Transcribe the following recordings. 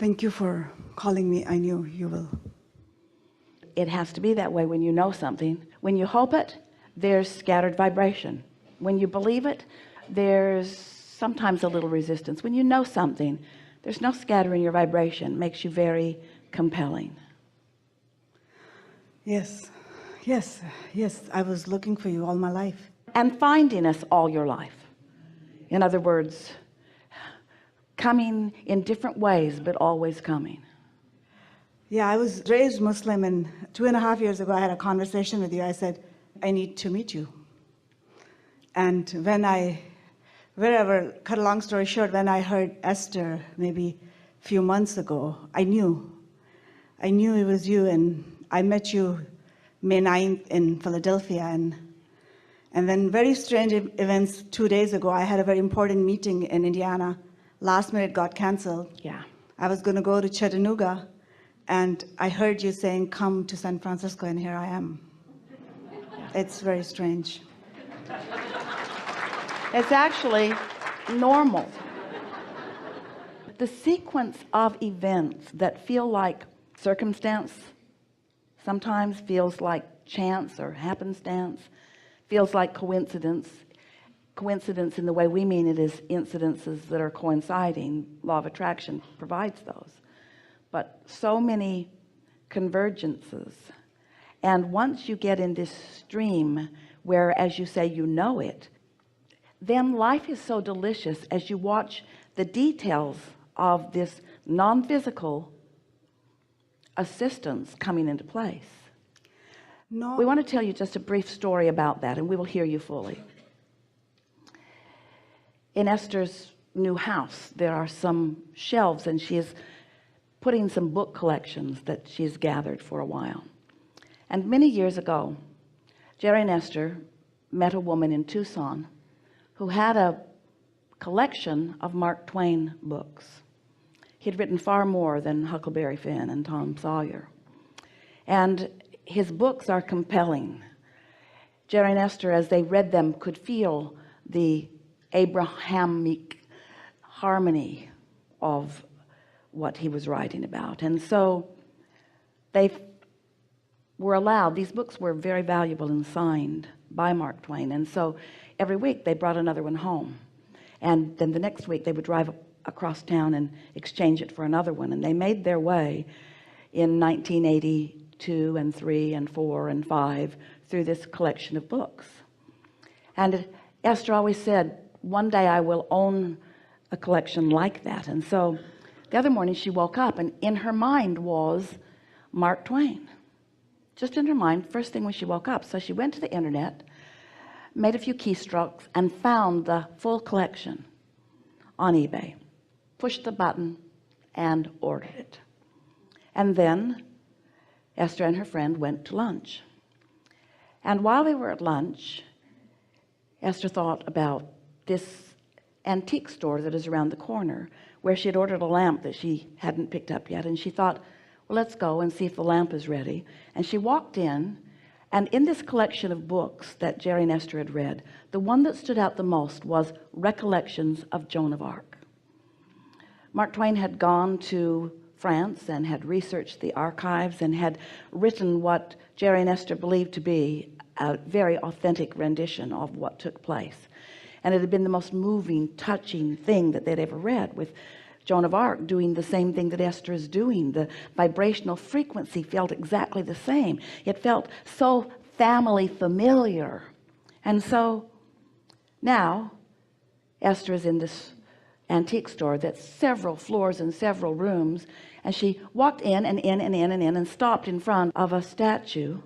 Thank you for calling me. I knew you will. It has to be that way when you know something. When you hope it, there's scattered vibration. When you believe it, there's sometimes a little resistance. When you know something, there's no scatter in your vibration. It makes you very compelling. Yes, yes, yes. I was looking for you all my life. And finding us all your life. In other words, coming in different ways, but always coming. Yeah, I was raised Muslim, and 2.5 years ago I had a conversation with you. I said, I need to meet you. And cut a long story short, when I heard Esther maybe a few months ago, I knew it was you, and I met you May 9th in Philadelphia, and then very strange events 2 days ago. I had a very important meeting in Indiana. Last minute got canceled. Yeah. I was going to go to Chattanooga, and I heard you saying, come to San Francisco, and here I am. It's very strange. It's actually normal. The sequence of events that feel like circumstance sometimes feels like chance or happenstance, feels like coincidence. Coincidence in the way we mean it is incidences that are coinciding. Law of attraction provides those. But so many convergences. And once you get in this stream where, as you say, you know it, then life is so delicious as you watch the details of this non-physical assistance coming into place. No. We want to tell you just a brief story about that, and we will hear you fully. In Esther's new house, there are some shelves, and she is putting some book collections that she's gathered for a while. And many years ago, Jerry and Esther met a woman in Tucson who had a collection of Mark Twain books. He had written far more than Huckleberry Finn and Tom Sawyer. And his books are compelling. Jerry and Esther, as they read them, could feel the Abrahamic harmony of what he was writing about. And so they were allowed, these books were very valuable and signed by Mark Twain, and so every week they brought another one home, and then the next week they would drive across town and exchange it for another one. And they made their way in 1982 and 3 and 4 and 5 through this collection of books. And Esther always said, one day I will own a collection like that. And so the other morning she woke up, and in her mind was Mark Twain, just in her mind, first thing when she woke up. So she went to the internet, made a few keystrokes, and found the full collection on eBay, pushed the button and ordered it. And then Esther and her friend went to lunch, and while they were at lunch, Esther thought about this antique store that is around the corner, where she had ordered a lamp that she hadn't picked up yet. And she thought, well, let's go and see if the lamp is ready. And she walked in, and in this collection of books that Jerry and Esther had read, the one that stood out the most was Recollections of Joan of Arc. Mark Twain had gone to France and had researched the archives and had written what Jerry and Esther believed to be a very authentic rendition of what took place. And it had been the most moving, touching thing that they'd ever read, with Joan of Arc doing the same thing that Esther is doing. The vibrational frequency felt exactly the same. It felt so family familiar. And so now Esther is in this antique store that's several floors and several rooms, and she walked in and in and in and in and stopped in front of a statue,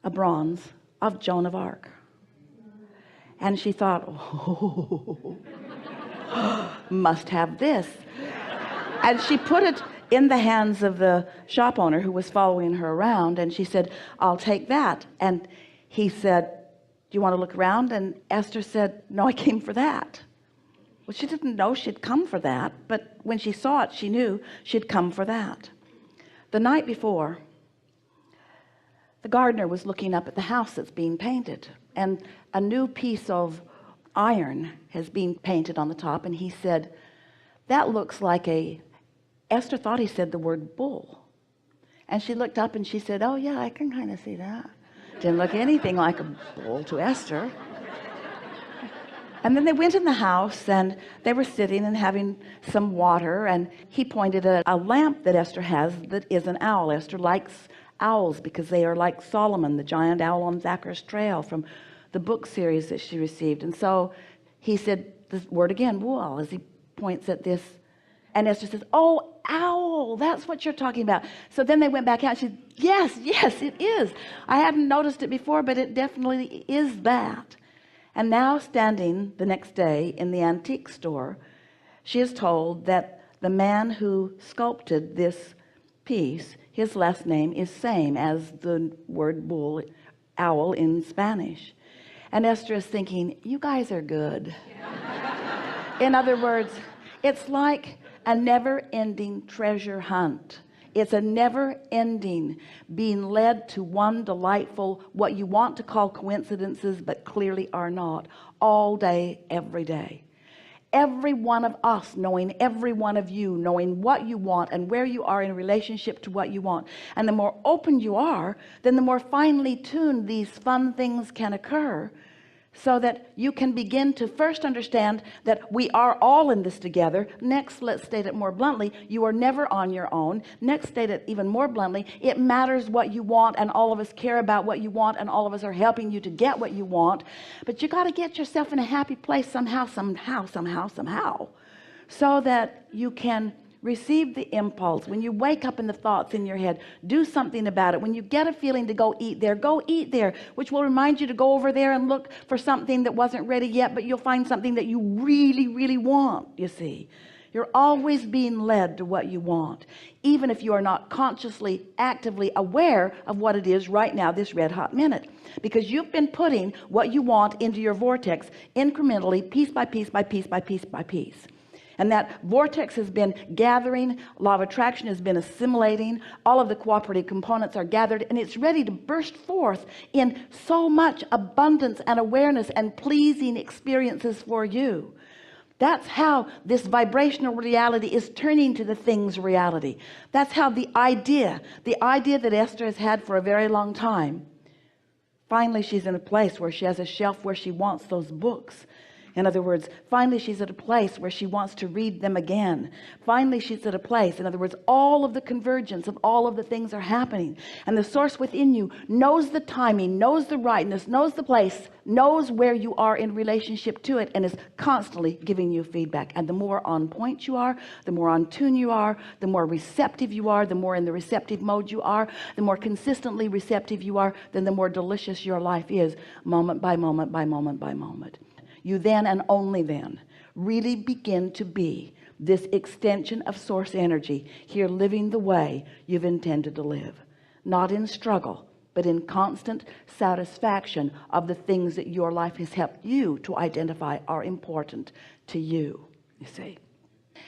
a bronze of Joan of Arc. And she thought, oh, must have this. And she put it in the hands of the shop owner who was following her around, and she said, I'll take that. And he said, do you want to look around? And Esther said, no, I came for that. Well, she didn't know she'd come for that, but when she saw it, she knew she'd come for that. The night before, the gardener was looking up at the house that's being painted, and a new piece of iron has been painted on the top, and he said, that looks like a Esther thought he said the word bull, and she looked up and she said, oh yeah, I can kind of see that. Didn't look anything like a bull to Esther. And then they went in the house and they were sitting and having some water, and he pointed at a lamp that Esther has that is an owl. Esther likes owls because they are like Solomon, the giant owl on Thackeray's Trail, from the book series that she received. And so he said the word again, bull, as he points at this, and Esther says, oh, owl, that's what you're talking about. So then they went back out. She said, yes, it is. I hadn't noticed it before, but it definitely is that. And now, standing the next day in the antique store, she is told that the man who sculpted this piece, his last name is same as the word bull, owl in Spanish. And Esther is thinking, you guys are good. In other words, it's like a never-ending treasure hunt. It's a never-ending being led to one delightful, what you want to call coincidences, but clearly are not, all day, every day. Every one of us knowing every one of you, knowing what you want and where you are in relationship to what you want. And the more open you are, then the more finely tuned these fun things can occur, so that you can begin to first understand that we are all in this together. Next, let's state it more bluntly, you are never on your own. Next, state it even more bluntly, it matters what you want, and all of us care about what you want, and all of us are helping you to get what you want. But you got to get yourself in a happy place somehow, so that you can receive the impulse. When you wake up in the thoughts in your head, do something about it. When you get a feeling to go eat there, which will remind you to go over there and look for something that wasn't ready yet, but you'll find something that you really want. You see, you're always being led to what you want, even if you are not consciously, actively aware of what it is right now, this red hot minute, because you've been putting what you want into your vortex incrementally, piece by piece by piece by piece by piece. And that vortex has been gathering, law of attraction has been assimilating, all of the cooperative components are gathered, and it's ready to burst forth in so much abundance and awareness and pleasing experiences for you. That's how this vibrational reality is turning to the things reality. That's how the idea that Esther has had for a very long time, finally she's in a place where she has a shelf where she wants those books. In other words, finally she's at a place where she wants to read them again. Finally she's at a place, in other words, all of the convergence of all of the things are happening, and the source within you knows the timing, knows the rightness, knows the place, knows where you are in relationship to it, and is constantly giving you feedback. And the more on point you are, the more on tune you are, the more receptive you are, the more in the receptive mode you are, the more consistently receptive you are, then the more delicious your life is, moment by moment by moment by moment. You then, and only then, really begin to be this extension of source energy here, living the way you've intended to live, not in struggle, but in constant satisfaction of the things that your life has helped you to identify are important to you, you see.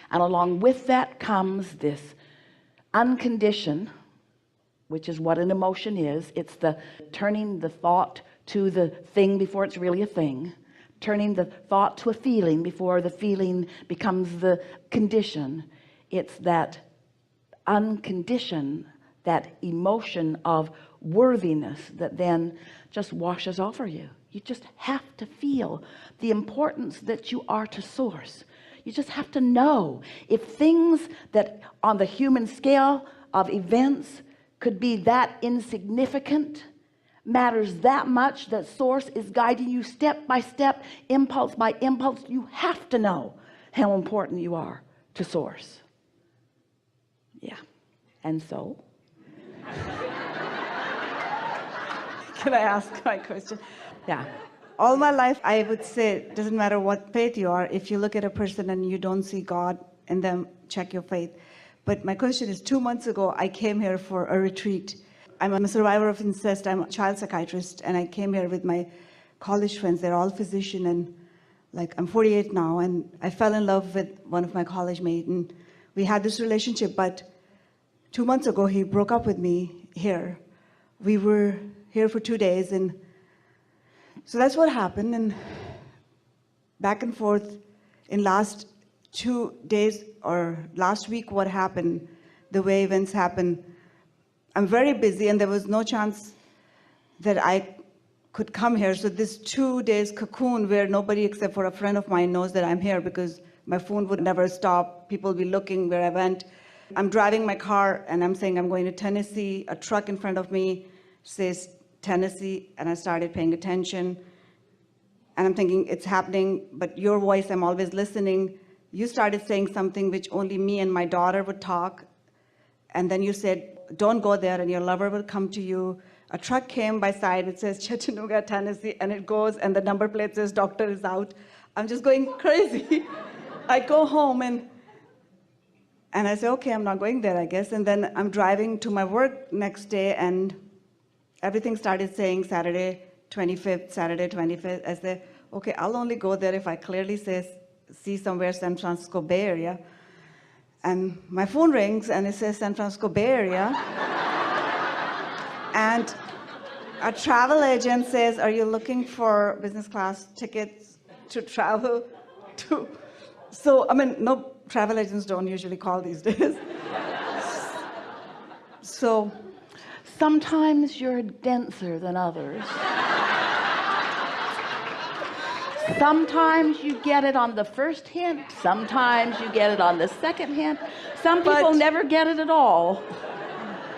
And along with that comes this unconditioned, which is what an emotion is. It's the turning the thought to the thing before it's really a thing, turning the thought to a feeling before the feeling becomes the condition. It's that unconditioned, that emotion of worthiness that then just washes over you. You just have to feel the importance that you are to source. You just have to know if things that on the human scale of events could be that insignificant, matters that much, that source is guiding you step by step, impulse by impulse. You have to know how important you are to source. Yeah. And so Can I ask my question? yeah, All my life, I would say, it doesn't matter what faith you are, if you look at a person and you don't see God in them, check your faith. But my question is, 2 months ago, I came here for a retreat. I'm a survivor of incest. I'm a child psychiatrist, and I came here with my college friends. They're all physicians, and I'm 48 now, and I fell in love with one of my college mates, and we had this relationship. But 2 months ago, he broke up with me here. We were here for 2 days, and so that's what happened. And back and forth in last 2 days or last week what happened, the way events happen, I'm very busy and there was no chance that I could come here. So this 2 days cocoon where nobody except for a friend of mine knows that I'm here because my phone would never stop. People would be looking where I went. I'm driving my car and I'm saying I'm going to Tennessee. A truck in front of me says Tennessee, and I started paying attention. And I'm thinking it's happening, but your voice, I'm always listening. You started saying something which only me and my daughter would talk. And then you said, don't go there and your lover will come to you. A truck came by side, it says Chattanooga, Tennessee, and it goes and the number plate says doctor is out. I'm just going crazy. I go home and I say, okay, I'm not going there, I guess. And then I'm driving to my work next day and everything started saying Saturday 25th, Saturday 25th. I say, okay, I'll only go there if I clearly see somewhere San Francisco Bay Area. And my phone rings and it says San Francisco Bay Area. And a travel agent says, are you looking for business class tickets to travel to? So, I mean, no, travel agents don't usually call these days. So, sometimes you're denser than others. Sometimes you get it on the first hint. Sometimes you get it on the second hint. Some people never get it at all.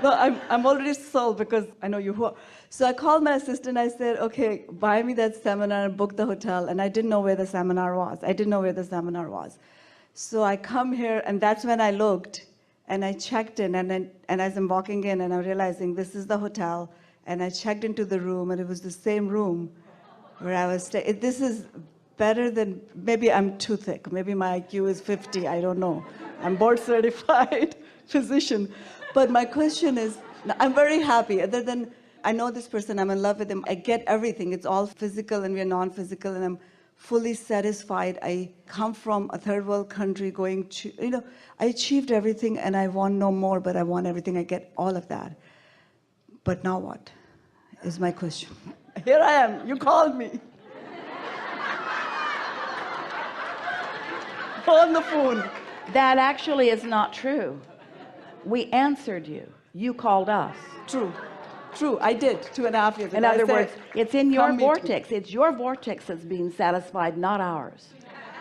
No, I'm already sold because I know you who. So I called my assistant. I said, okay, buy me that seminar and book the hotel. And I didn't know where the seminar was. So I come here, and that's when I looked, and I checked in. And as I'm walking in, and I'm realizing this is the hotel. And I checked into the room, and it was the same room where I was staying. This is better than, maybe I'm too thick. Maybe my IQ is 50, I don't know. I'm board certified physician. But my question is, I'm very happy. Other than, I know this person, I'm in love with him. I get everything. It's all physical and we're non-physical, and I'm fully satisfied. I come from a third world country going to, I achieved everything and I want no more, but I want everything. I get all of that. But now what is my question? Here I am, you called me. On the phone. That actually is not true. We answered you. You called us. True, I did 2.5 years ago. In other words, it's in your vortex. It's your vortex that's being satisfied, not ours.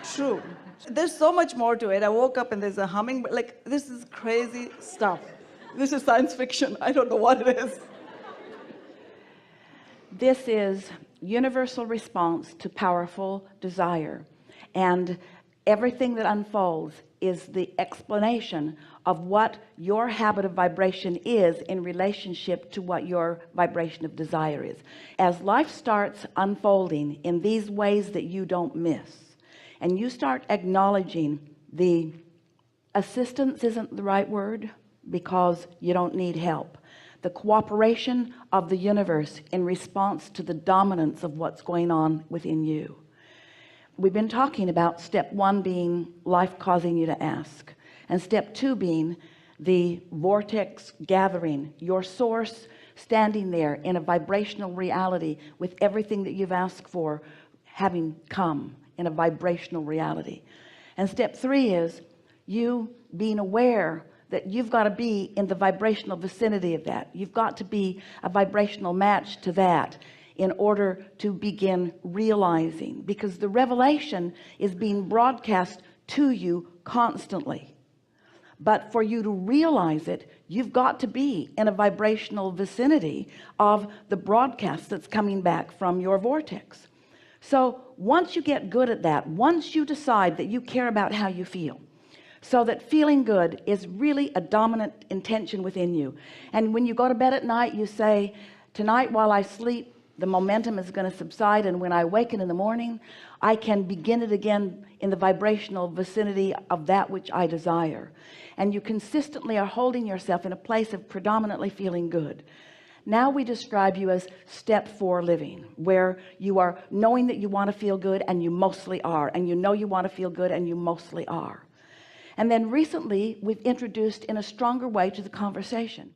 True. There's so much more to it. I woke up and there's a humming, like, this is crazy stuff. This is science fiction. I don't know what it is. This is universal response to powerful desire. And everything that unfolds is the explanation of what your habit of vibration is in relationship to what your vibration of desire is. As life starts unfolding in these ways that you don't miss, and you start acknowledging the assistance isn't the right word because you don't need help, the cooperation of the universe in response to the dominance of what's going on within you. We've been talking about step 1 being life causing you to ask, and step 2 being the vortex gathering, your source standing there in a vibrational reality with everything that you've asked for having come in a vibrational reality. And step 3 is you being aware that you've got to be in the vibrational vicinity of that. You've got to be a vibrational match to that in order to begin realizing, because the revelation is being broadcast to you constantly. But for you to realize it, you've got to be in a vibrational vicinity of the broadcast that's coming back from your vortex. So once you get good at that, once you decide that you care about how you feel, so that feeling good is really a dominant intention within you, and when you go to bed at night you say, tonight while I sleep, the momentum is going to subside, and when I awaken in the morning I can begin it again in the vibrational vicinity of that which I desire. And you consistently are holding yourself in a place of predominantly feeling good. Now we describe you as step 4 living, where you are knowing that you want to feel good, and you mostly are, and you know you want to feel good, and you mostly are. And then recently we've introduced in a stronger way to the conversation